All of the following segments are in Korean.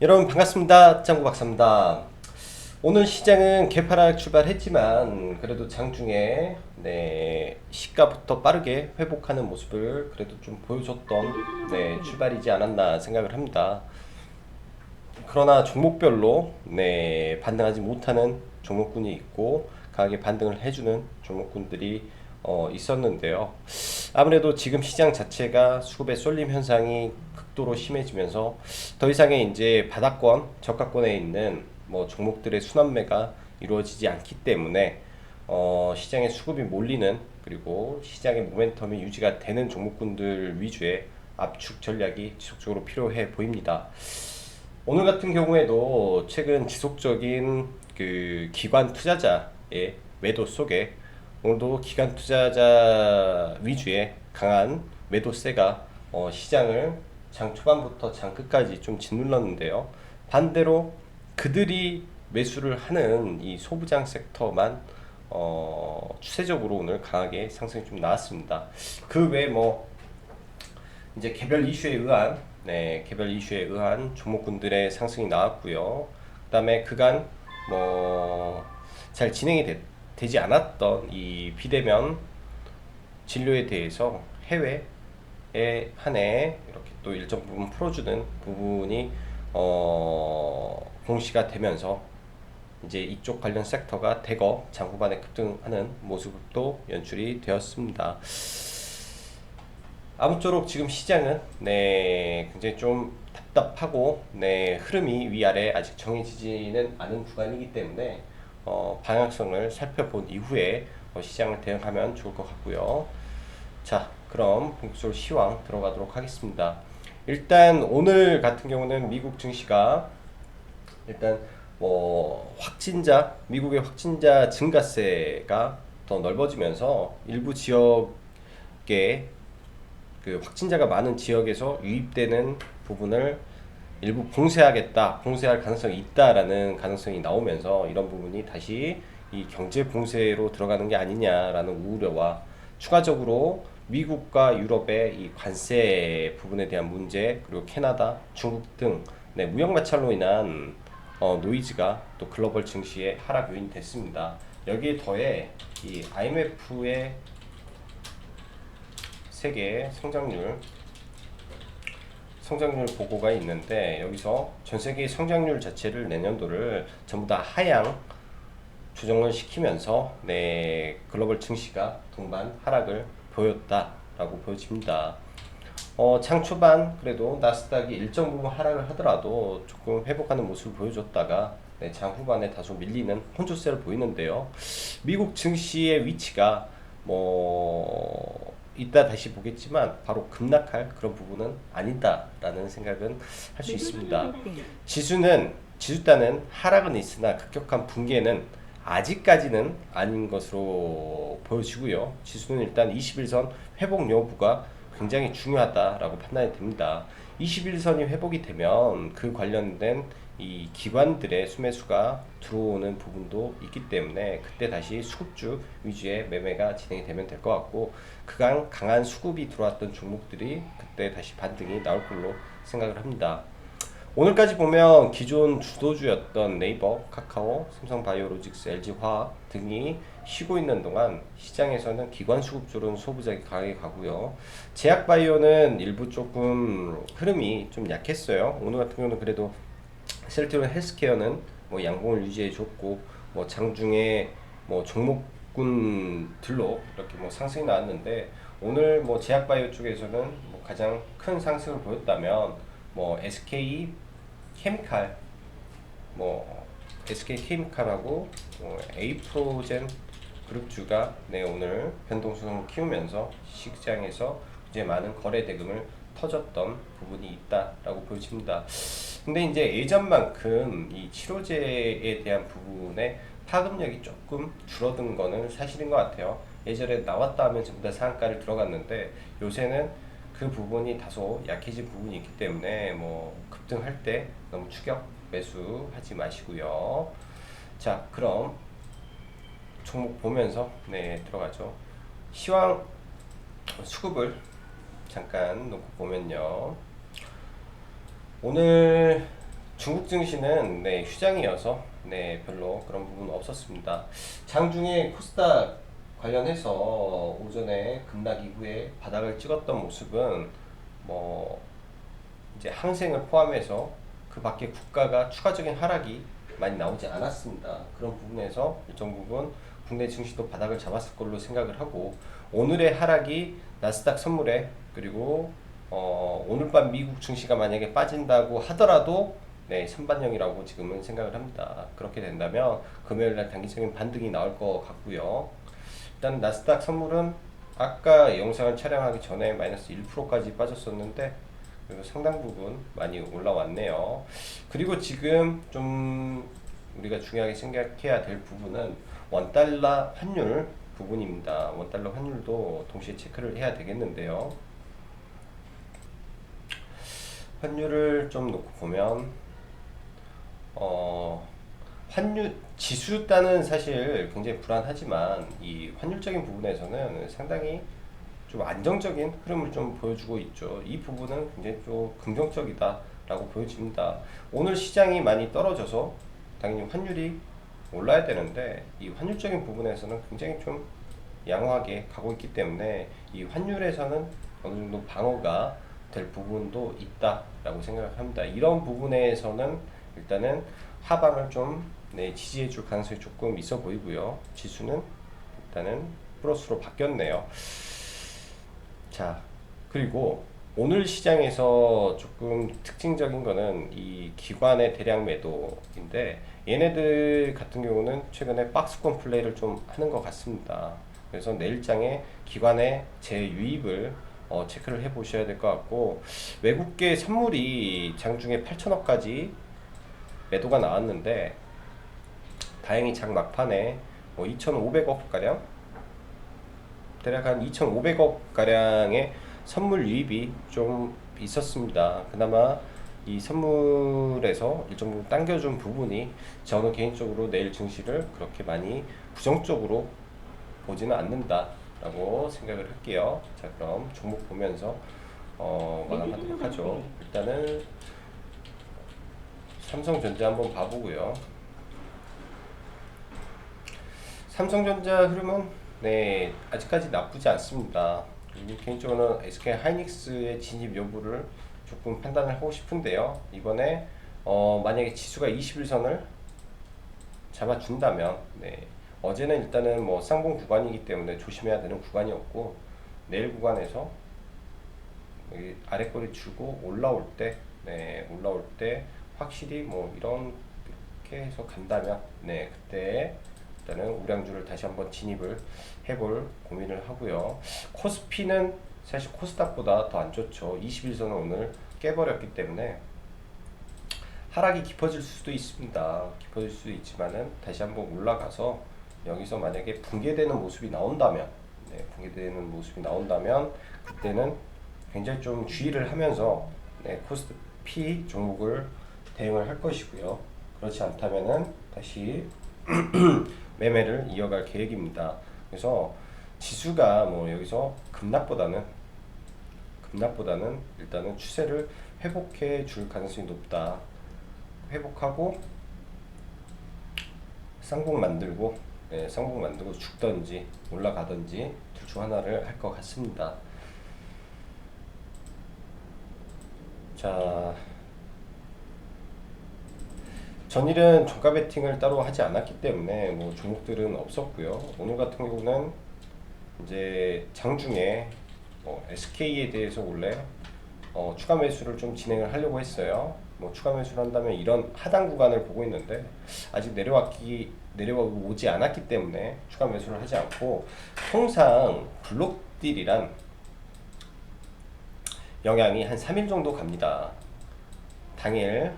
여러분 반갑습니다. 짱구 박사입니다. 오늘 시장은 개파락 출발했지만 그래도 장중에 시가부터 빠르게 회복하는 모습을 그래도 좀 보여줬던 출발이지 않았나 생각을 합니다. 그러나 종목별로 반등하지 못하는 종목군이 있고 강하게 반등을 해주는 종목군들이 있었는데요. 아무래도 지금 시장 자체가 수급의 쏠림 현상이 극도로 심해지면서 더 이상의 이제 바닥권, 저가권에 있는 뭐 종목들의 순환매가 이루어지지 않기 때문에 시장의 수급이 몰리는, 그리고 시장의 모멘텀이 유지가 되는 종목군들 위주의 압축 전략이 지속적으로 필요해 보입니다. 오늘 같은 경우에도 최근 지속적인 그 기관 투자자의 매도 속에 오늘도 기관 투자자 위주의 강한 매도세가 시장을 장 초반부터 장 끝까지 좀 짓눌렀는데요. 반대로 그들이 매수를 하는 이 소부장 섹터만 추세적으로 오늘 강하게 상승이 좀 나왔습니다. 그 외에 뭐 이제 개별 이슈에 의한 종목군들의 상승이 나왔고요. 그다음에 그간 뭐 잘 진행이 되지 않았던 이 비대면 진료에 대해서 해외에 한해 이렇게 또 일정 부분 풀어주는 부분이 공시가 되면서 이제 이쪽 관련 섹터가 대거 장 후반에 급등하는 모습도 연출이 되었습니다. 아무쪼록 지금 시장은 굉장히 좀 답답하고 흐름이 위아래 아직 정해지지는 않은 구간이기 때문에 방향성을 살펴본 이후에 시장을 대응하면 좋을 것 같고요. 자, 그럼 본격적으로 시황 들어가도록 하겠습니다. 일단 오늘 같은 경우는 미국 증시가 일단 미국의 확진자 증가세가 더 넓어지면서 일부 지역에 그 확진자가 많은 지역에서 유입되는 부분을 일부 봉쇄할 가능성이 있다라는 가능성이 나오면서 이런 부분이 다시 이 경제 봉쇄로 들어가는 게 아니냐라는 우려와 추가적으로 미국과 유럽의 이 관세 부분에 대한 문제, 그리고 캐나다, 중국 등 무역 마찰로 인한 노이즈가 또 글로벌 증시의 하락 요인이 됐습니다. 여기에 더해 이 IMF의 세계 성장률 보고가 있는데, 여기서 전 세계 성장률 자체를 내년도를 전부 다 하향 조정을 시키면서 글로벌 증시가 동반 하락을 보였다라고 보여집니다. 장 초반 그래도 나스닥이 일정 부분 하락을 하더라도 조금 회복하는 모습을 보여줬다가 장 후반에 다소 밀리는 혼조세를 보이는데요. 미국 증시의 위치가 이따 다시 보겠지만 바로 급락할 그런 부분은 아니다라는 생각은 할 수 있습니다. 지수단은 하락은 있으나 급격한 붕괴는 아직까지는 아닌 것으로 보여지고요. 지수는 일단 21선 회복 여부가 굉장히 중요하다라고 판단이 됩니다. 21선이 회복이 되면 그 관련된 이 기관들의 수매수가 들어오는 부분도 있기 때문에 그때 다시 수급주 위주의 매매가 진행이 되면 될 것 같고, 그간 강한 수급이 들어왔던 종목들이 그때 다시 반등이 나올 걸로 생각을 합니다. 오늘까지 보면 기존 주도주였던 네이버, 카카오, 삼성바이오로직스, LG화학 등이 쉬고 있는 동안 시장에서는 기관 수급주로는 소부장이 강하게 가고요. 제약바이오는 일부 조금 흐름이 좀 약했어요. 오늘 같은 경우는 그래도 셀트리온 헬스케어는 양봉을 유지해 줬고, 장중에 종목군들로 이렇게 상승이 나왔는데, 오늘 제약바이오 쪽에서는 가장 큰 상승을 보였다면 SK 케미칼, SK 케미칼하고 에이프로젠 그룹주가 오늘 변동성을 키우면서 시장에서 이제 많은 거래 대금을 터졌던 부분이 있다라고 보여집니다. 근데 이제 예전만큼 이 치료제에 대한 부분에 파급력이 조금 줄어든 거는 사실인 것 같아요. 예전에 나왔다 하면 전부 다 상한가를 들어갔는데 요새는 그 부분이 다소 약해진 부분이 있기 때문에 급등할 때 너무 추격 매수하지 마시고요. 자, 그럼 종목 보면서 들어가죠. 시황 수급을 잠깐 놓고 보면요. 오늘 중국 증시는 네, 휴장이어서 네, 별로 그런 부분은 없었습니다. 장중에 코스닥 관련해서 오전에 급락 이후에 바닥을 찍었던 모습은 뭐 이제 항생을 포함해서 그 밖에 국가가 추가적인 하락이 많이 나오지 않았습니다. 그런 부분에서 일정 부분 국내 증시도 바닥을 잡았을 걸로 생각을 하고, 오늘의 하락이 나스닥 선물에, 그리고 오늘 밤 미국 증시가 만약에 빠진다고 하더라도 네, 선반영이라고 지금은 생각을 합니다. 그렇게 된다면 금요일날 단기적인 반등이 나올 것 같고요. 일단 나스닥 선물은 아까 영상을 촬영하기 전에 마이너스 1%까지 빠졌었는데 그리고 상당 부분 많이 올라왔네요. 그리고 지금 좀 우리가 중요하게 생각해야 될 부분은 원달러 환율 부분입니다. 원달러 환율도 동시에 체크를 해야 되겠는데요. 환율을 좀 놓고 보면 환율 지수 따는 사실 굉장히 불안하지만 이 환율적인 부분에서는 상당히 좀 안정적인 흐름을 좀 보여주고 있죠. 이 부분은 굉장히 좀 긍정적이다라고 보여집니다. 오늘 시장이 많이 떨어져서 당연히 환율이 올라야 되는데 이 환율적인 부분에서는 굉장히 좀 양호하게 가고 있기 때문에 이 환율에서는 어느 정도 방어가 될 부분도 있다라고 생각을 합니다. 이런 부분에서는 일단은 하방을 좀 네, 지지해 줄 가능성이 조금 있어 보이고요. 지수는 일단은 플러스로 바뀌었네요. 자, 그리고 오늘 시장에서 조금 특징적인 거는 이 기관의 대량 매도인데, 얘네들 같은 경우는 최근에 박스권 플레이를 좀 하는 것 같습니다. 그래서 내일장에 기관의 재유입을 체크를 해 보셔야 될 것 같고, 외국계 선물이 장중에 8천억까지 매도가 나왔는데 다행히 장 막판에 뭐 2,500억 가량, 대략 한 2,500억 가량의 선물 유입이 좀 있었습니다. 그나마 이 선물에서 일정 부분 당겨준 부분이 저는 개인적으로 내일 증시를 그렇게 많이 부정적으로 보지는 않는다라고 생각을 할게요. 자, 그럼 종목 보면서 마감하도록 하죠. 일단은 삼성전자 한번 봐보고요. 삼성전자 흐름은 네, 아직까지 나쁘지 않습니다. 그리고 개인적으로는 SK 하이닉스의 진입 여부를 조금 판단을 하고 싶은데요. 이번에 만약에 지수가 21선을 잡아준다면, 네, 어제는 일단은 뭐 쌍봉 구간이기 때문에 조심해야 되는 구간이었고, 내일 구간에서 여기 아래꼬리 주고 올라올 때, 네, 올라올 때 확실히 뭐 이렇게 해서 간다면, 네, 그때 일단은 우량주를 다시 한번 진입을 해볼 고민을 하고요. 코스피는 사실 코스닥보다 더 안 좋죠. 21선을 오늘 깨버렸기 때문에 하락이 깊어질 수도 있습니다. 깊어질 수도 있지만은 다시 한번 올라가서 여기서 만약에 붕괴되는 모습이 나온다면, 네, 붕괴되는 모습이 나온다면 그때는 굉장히 좀 주의를 하면서 네, 코스피 종목을 대응을 할 것이고요. 그렇지 않다면은 다시 매매를 이어갈 계획입니다. 그래서 지수가 뭐 여기서 급락보다는 일단은 추세를 회복해 줄 가능성이 높다. 회복하고 쌍봉 만들고, 네, 쌍봉 만들고 죽던지 올라가던지 둘 중 하나를 할 것 같습니다. 자, 전일은 종가 베팅을 따로 하지 않았기 때문에 뭐 종목들은 없었고요. 오늘 같은 경우는 이제 장중에 SK에 대해서 원래 추가 매수를 좀 진행을 하려고 했어요. 뭐 추가 매수를 한다면 이런 하단 구간을 보고 있는데 아직 내려오지 않았기 때문에 추가 매수를 하지 않고, 통상 블록딜이란 영향이 한 3일 정도 갑니다.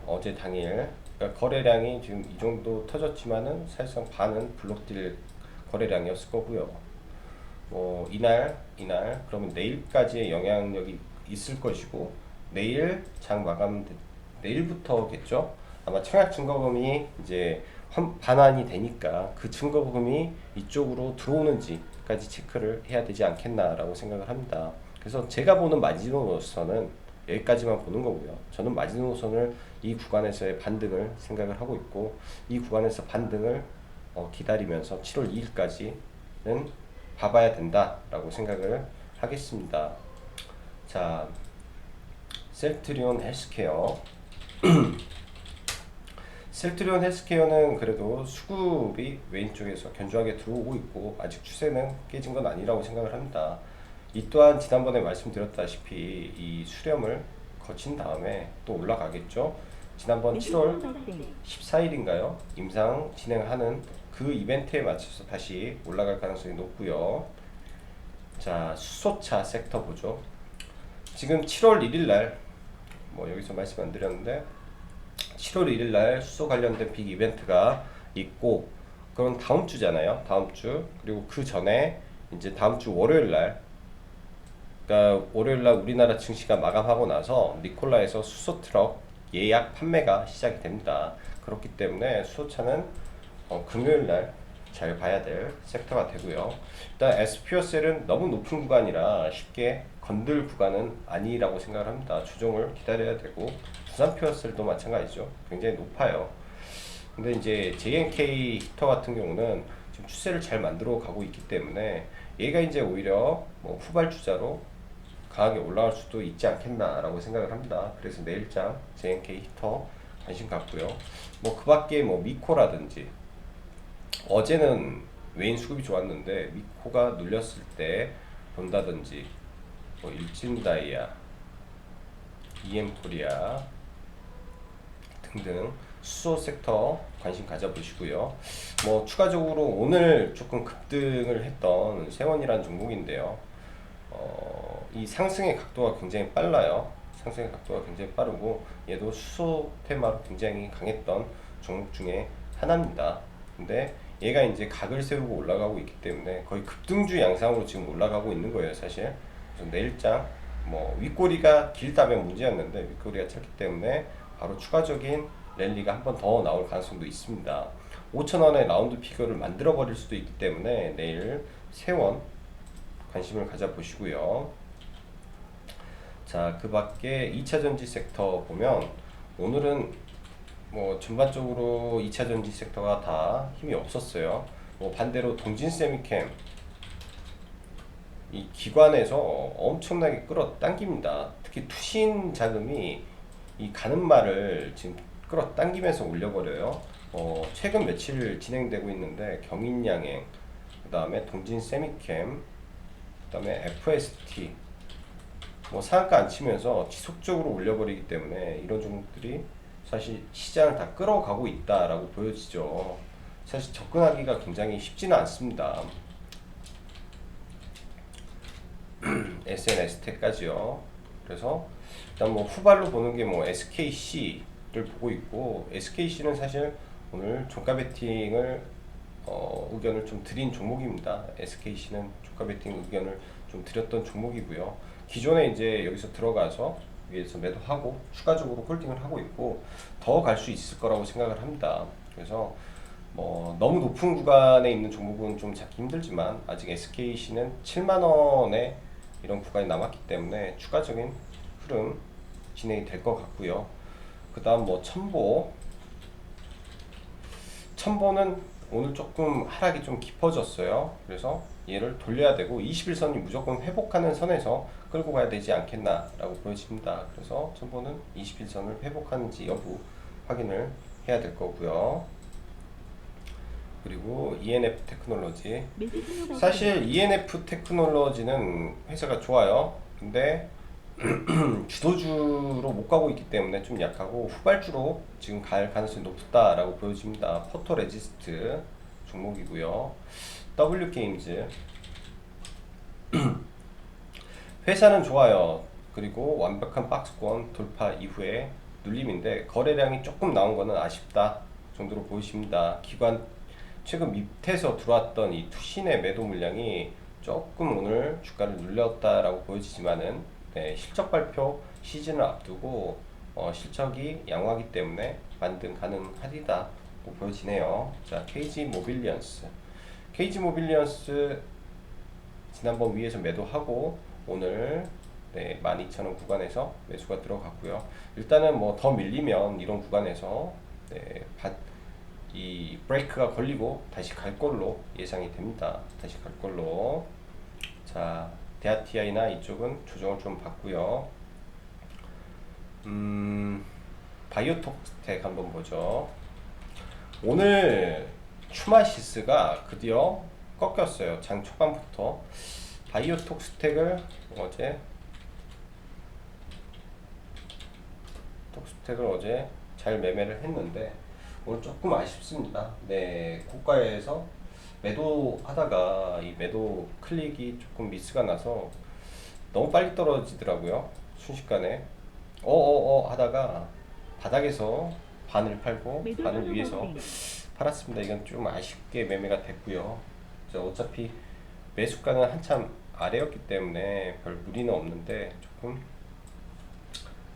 어제 당일, 그러니까 거래량이 지금 이 정도 터졌지만은 사실상 반은 블록딜 거래량이었을 거고요. 뭐 이날 그러면 내일까지의 영향력이 있을 것이고, 내일 장 마감 내일부터겠죠. 아마 청약 증거금이 이제 반환이 되니까 그 증거금이 이쪽으로 들어오는지까지 체크를 해야 되지 않겠나라고 생각을 합니다. 그래서 제가 보는 마지노선은 여기까지만 보는 거고요. 저는 마지노선을 이 구간에서의 반등을 생각을 하고 있고, 이 구간에서 반등을 기다리면서 7월 2일까지는 봐봐야 된다라고 생각을 하겠습니다. 자, 셀트리온 헬스케어. 셀트리온 헬스케어는 그래도 수급이 왼쪽에서 견조하게 들어오고 있고 아직 추세는 깨진 건 아니라고 생각을 합니다. 이 또한 지난번에 말씀드렸다시피 이 수렴을 거친 다음에 또 올라가겠죠. 지난번 7월 14일인가요? 임상 진행하는 그 이벤트에 맞춰서 다시 올라갈 가능성이 높고요. 자, 수소차 섹터 보죠. 지금 7월 1일날 여기서 말씀 안 드렸는데 7월 1일날 수소 관련된 빅 이벤트가 있고, 그건 다음 주잖아요. 다음 주. 그리고 그 전에 이제 다음 주 월요일날, 그러니까 월요일날 우리나라 증시가 마감하고 나서 니콜라에서 수소 트럭 예약 판매가 시작이 됩니다. 그렇기 때문에 수소차는 금요일날 잘 봐야 될 섹터가 되고요. 일단 SPO셀은 너무 높은 구간이라 쉽게 건들 구간은 아니라고 생각을 합니다. 조정을 기다려야 되고, 부산표어셀도 마찬가지죠. 굉장히 높아요. 근데 이제 JNK 히터 같은 경우는 지금 추세를 잘 만들어 가고 있기 때문에 얘가 이제 오히려 후발주자로 강하게 올라갈 수도 있지 않겠나라고 생각을 합니다. 그래서 내일장 JNK 히터 관심 갖고요. 그 밖에 미코라든지, 어제는 외인 수급이 좋았는데 미코가 눌렸을 때 본다든지, 일진다이아, EM코리아 등등 수소 섹터 관심 가져보시고요. 추가적으로 오늘 조금 급등을 했던 세원이라는 종목인데요. 이 상승의 각도가 굉장히 빨라요. 상승의 각도가 굉장히 빠르고 얘도 수소 테마로 굉장히 강했던 종목 중에 하나입니다. 근데 얘가 이제 각을 세우고 올라가고 있기 때문에 거의 급등주 양상으로 지금 올라가고 있는 거예요, 사실. 그래서 내일장 윗꼬리가 길다면 문제였는데 윗꼬리가 짧기 때문에 바로 추가적인 랠리가 한 번 더 나올 가능성도 있습니다. 5,000원의 라운드 피겨를 만들어 버릴 수도 있기 때문에 내일 세원 관심을 가져보시고요. 자, 그 밖에 2차전지 섹터 보면 오늘은 전반적으로 2차전지 섹터가 다 힘이 없었어요. 반대로 동진세미캠 이 기관에서 엄청나게 끌어당깁니다. 특히 투신 자금이 이 가는 말을 지금 끌어당기면서 올려버려요. 최근 며칠 진행되고 있는데 경인양행, 그 다음에 동진세미캠, 그 다음에 FST 상한가 안 치면서 지속적으로 올려버리기 때문에 이런 종목들이 사실 시장을 다 끌어가고 있다라고 보여지죠. 사실 접근하기가 굉장히 쉽지는 않습니다. SNS텍까지요. 그래서 일단 후발로 보는 게 SKC를 보고 있고, SKC는 사실 오늘 종가 베팅을 의견을 좀 드린 종목입니다. SKC는 종가 베팅 의견을 좀 드렸던 종목이고요. 기존에 이제 여기서 들어가서 위에서 매도하고 추가적으로 홀딩을 하고 있고 더 갈 수 있을 거라고 생각을 합니다. 그래서 너무 높은 구간에 있는 종목은 좀 잡기 힘들지만 아직 SKC는 7만원에 이런 구간이 남았기 때문에 추가적인 흐름 진행이 될 것 같고요. 그 다음 첨보는 오늘 조금 하락이 좀 깊어졌어요. 그래서 얘를 돌려야 되고 21선이 무조건 회복하는 선에서 끌고 가야 되지 않겠나 라고 보여집니다. 그래서 첨보는 21선을 회복하는지 여부 확인을 해야 될 거고요. 그리고 ENF 테크놀로지, 사실 ENF 테크놀로지는 회사가 좋아요. 근데 주도주로 못 가고 있기 때문에 좀 약하고 후발주로 지금 갈 가능성이 높다라고 보여집니다. 포토레지스트 종목이고요. W게임즈 회사는 좋아요. 그리고 완벽한 박스권 돌파 이후에 눌림인데 거래량이 조금 나온 거는 아쉽다 정도로 보이십니다. 기관 최근 밑에서 들어왔던 이 투신의 매도 물량이 조금 오늘 주가를 눌렸다라고 보여지지만은 실적 발표 시즌을 앞두고 실적이 양호하기 때문에 반등 가능하리다 보여지네요. 자, KG모빌리언스 지난번 위에서 매도하고 오늘 네, 12,000원 구간에서 매수가 들어갔고요. 일단은 뭐 더 밀리면 이런 구간에서 네, 이 브레이크가 걸리고 다시 갈 걸로 예상이 됩니다. 다시 갈 걸로. 자, 대하TI나 이쪽은 조정을 좀 받고요. 바이오톡스텍 한번 보죠. 오늘 추마시스가 드디어 꺾였어요. 장 초반부터. 바이오톡스텍을 어제 잘 매매를 했는데 오늘 조금 아쉽습니다. 네, 고가에서 매도하다가 이 매도 클릭이 조금 미스가 나서 너무 빨리 떨어지더라고요. 순식간에 하다가 바닥에서 반을 팔고 반을 위에서 팔았습니다. 이건 좀 아쉽게 매매가 됐고요. 어차피 매수가는 한참 아래였기 때문에 별 무리는 없는데 조금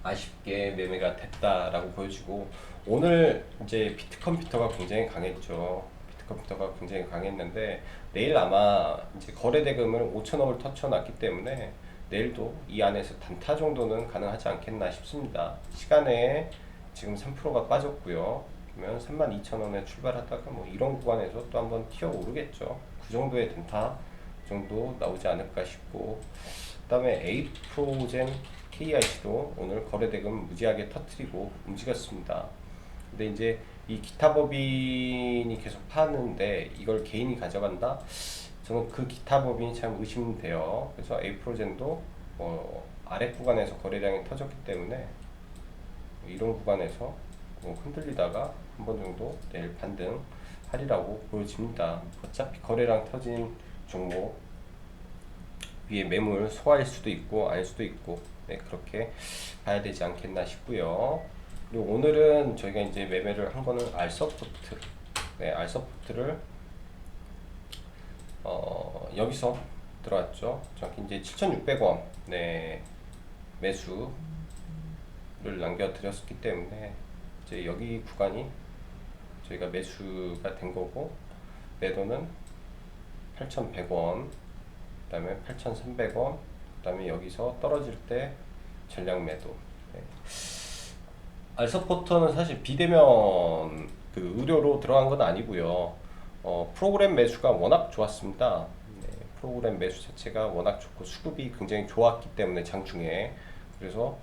아쉽게 매매가 됐다라고 보여지고, 오늘 이제 비트컴퓨터가 굉장히 강했죠. 비트컴퓨터가 굉장히 강했는데 내일 아마 이제 거래 대금을 5천억을 터쳐놨기 때문에 내일도 이 안에서 단타 정도는 가능하지 않겠나 싶습니다. 시간에 지금 3%가 빠졌고요. 그러면 32,000원에 출발하다가 뭐 이런 구간에서 또 한번 튀어 오르겠죠. 그 정도의 단타 정도 나오지 않을까 싶고, 그 다음에 에이프로젠 KIC도 오늘 거래대금 무지하게 터트리고 움직였습니다. 근데 이제 이 기타 법인이 계속 파는데 이걸 개인이 가져간다? 저는 그 기타 법인이 참 의심돼요. 그래서 에이프로젠도 아래 구간에서 거래량이 터졌기 때문에 이런 구간에서 흔들리다가 한 번 정도 내일 반등하리라고 보여집니다. 어차피 거래량 터진 종목 위에 매물 소화일 수도 있고 아닐 수도 있고, 네, 그렇게 봐야 되지 않겠나 싶고요. 그리고 오늘은 저희가 이제 매매를 한 거는 알서포트, 네, 알서포트를 여기서 들어왔죠. 정확히 이제 7,600원 네, 매수를 남겨드렸기 때문에 이제 여기 구간이 저희가 매수가 된 거고, 매도는 8,100원, 그 다음에 8,300원, 그 다음에 여기서 떨어질 때 전량 매도. 네. 알서포터는 사실 비대면 그 의료로 들어간 건 아니고요. 프로그램 매수가 워낙 좋았습니다. 네, 프로그램 매수 자체가 워낙 좋고 수급이 굉장히 좋았기 때문에 장중에, 그래서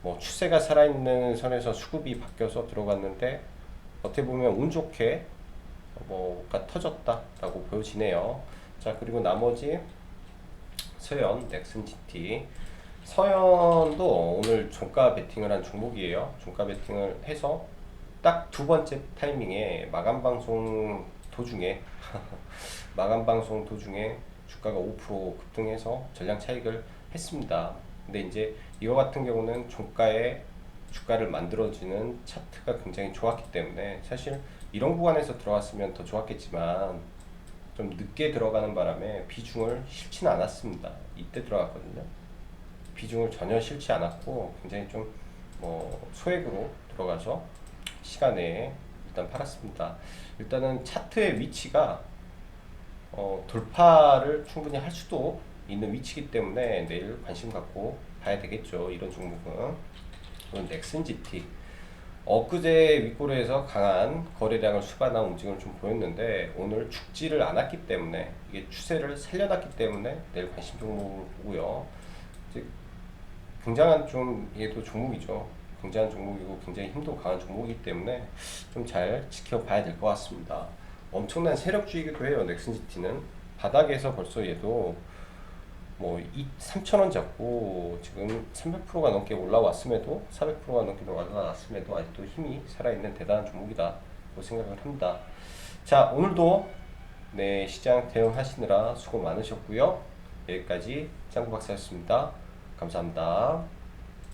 뭐 추세가 살아있는 선에서 수급이 바뀌어서 들어갔는데 어떻게 보면 운 좋게 뭐가 터졌다라고 보여지네요. 자, 그리고 나머지 서현, 넥슨 GT. 서현도 오늘 종가 베팅을 한 종목이에요. 종가 베팅을 해서 딱 두 번째 타이밍에 마감 방송 도중에 마감 방송 도중에 주가가 5% 급등해서 전량 차익을 했습니다. 근데 이제 이거 같은 경우는 종가에 주가를 만들어주는 차트가 굉장히 좋았기 때문에 사실 이런 구간에서 들어왔으면 더 좋았겠지만 좀 늦게 들어가는 바람에 비중을 실지는 않았습니다. 이때 들어갔거든요. 비중을 전혀 실지 않았고 굉장히 좀 소액으로 들어가서 시간에 일단 팔았습니다. 일단은 차트의 위치가 돌파를 충분히 할 수도 있는 위치이기 때문에 내일 관심 갖고 봐야 되겠죠. 이런 종목은. 이건 넥슨 GT. 엊그제 윗꼬리에서 강한 거래량을 수반한 움직임을 좀 보였는데 오늘 죽지를 않았기 때문에, 이게 추세를 살려놨기 때문에 내일 관심 종목을 보고요. 이제 굉장한 좀 얘도 종목이죠. 굉장한 종목이고 굉장히 힘도 강한 종목이기 때문에 좀 잘 지켜봐야 될 것 같습니다. 엄청난 세력주이기도 해요. 넥슨 GT는 바닥에서 벌써 얘도 3,000원 잡고 지금 300%가 넘게 올라왔음에도 400%가 넘게 올라왔음에도 아직도 힘이 살아있는 대단한 종목이다 고 생각을 합니다. 자, 오늘도 네, 시장 대응하시느라 수고 많으셨고요. 여기까지 짱구 박사였습니다. 감사합니다.